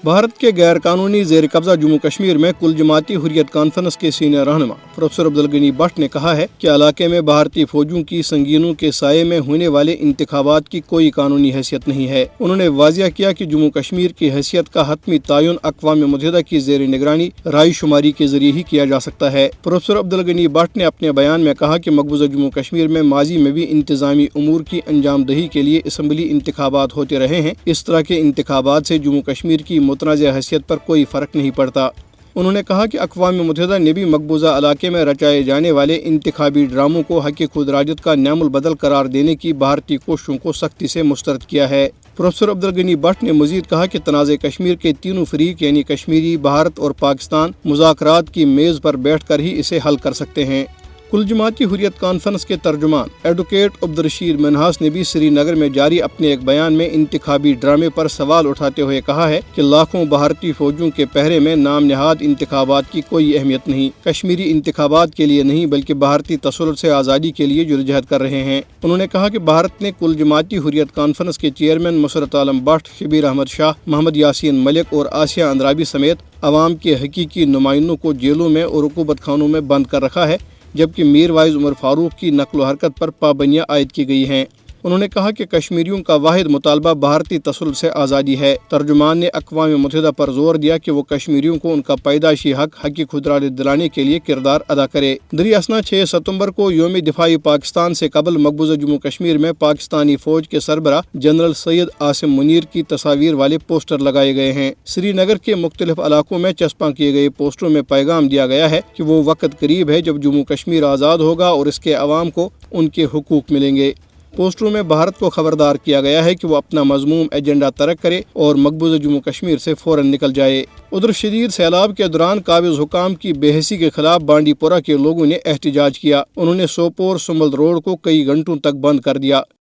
भारत के गैर कानूनी जेर कब्जा जम्मू कश्मीर में कुल जमाती हुर्रियत कॉन्फ्रेंस के सीनियर रहनुमा प्रोफेसर अब्दुल गनी भट्ट ने कहा है कि इलाके में भारतीय फौजों की संगीनों के साये में होने वाले इंतखाबात की कोई कानूनी हैसियत नहीं है। उन्होंने वाजिया किया कि जम्मू कश्मीर की हैसियत का हतमी तयन अक़वाम मुत्तहिदा की जेर निगरानी राय शुमारी के जरिए ही किया जा सकता है। प्रोफेसर अब्दुल गनी भट्ट ने अपने बयान में कहा कि मकबूजा जम्मू कश्मीर में माजी में भी इंतजामी उमूर की अंजाम दही के लिए असम्बली इंतखाबात होते रहे हैं। इस तरह के इंतखाबात से जम्मू कश्मीर की मुतनाज़ हैसियत पर कोई फर्क नहीं पड़ता। उन्होंने कहा कि अक़वाम मुत्तहिदा ने भी मकबूजा इलाके में रचाए जाने वाले इंतखाबी ड्रामों को हक़ खुद राजत का न्यामुल बदल करार देने की भारतीय कोशिशों को सख्ती से मुस्तरद किया है। प्रोफेसर अब्दुल गनी भट्ट ने मजीद कहा कि तनाज़े कश्मीर के तीनों फरीक यानी कश्मीरी, भारत और पाकिस्तान मुज़ाकरात की मेज़ पर बैठ कर ही इसे हल कर सकते हैं। कुल जमाती हुर्रियत कॉन्फ्रेंस के तर्जुमान एडवोकेट अब्दुर्रशीद मिन्हास ने भी श्रीनगर में जारी अपने एक बयान में इंतखाबी ड्रामे पर सवाल उठाते हुए कहा है कि लाखों भारतीय फौजों के पहरे में नाम नहाद इंतखाबात की कोई अहमियत नहीं। कश्मीरी इंतखाबात के लिए नहीं बल्कि भारतीय तसल्लुत से आज़ादी के लिए जदोजहद कर रहे हैं। उन्होंने कहा कि भारत ने कुल जमाती हुर्रियत कॉन्फ्रेंस के चेयरमैन मुसरत आलम भट्ट, शबीर अहमद शाह, मोहम्मद यासीन मलिक और आसिया अंद्राबी समेत अवाम के हकीकी नुमाइंदों को जेलों में और हुकूमत खानों में बंद कर रखा है, जबकि मीर वाइज उमर फारूक की नकल हरकत पर पाबंदियां आयद की गई हैं। उन्होंने कहा कि कश्मीरियों का वाहिद मुतालबा भारतीय तसल्लुत से आज़ादी है। तर्जुमान ने अक़वाम मुत्तहिदा पर जोर दिया कि वो कश्मीरियों को उनका पैदाइशी हक खुद राज दिलाने के लिए किरदार अदा करे। दरी असना 6 सितंबर को योम दिफाई पाकिस्तान से कबल मकबूजा जम्मू कश्मीर में पाकिस्तानी फौज के सरबरा जनरल सैयद आसिम मुनीर की तस्वीर वाले पोस्टर लगाए गए हैं। श्रीनगर के मुख्तलिफ इलाकों में चस्पा किए गए पोस्टरों में पैगाम दिया गया है कि वो वक्त करीब है जब जम्मू कश्मीर आज़ाद होगा और इसके अवाम को उनके हुकूक मिलेंगे। पोस्टरों में भारत को खबरदार किया गया है कि वो अपना मजमूम एजेंडा तर्क करे और मकबूजा जम्मू कश्मीर से फौरन निकल जाए। उधर शदीद सैलाब के दौरान काबिज हुकाम की बेहसी के खिलाफ बांडीपोरा के लोगों ने एहतजाज किया। उन्होंने सोपोर सुमल रोड को कई घंटों तक बंद कर दिया।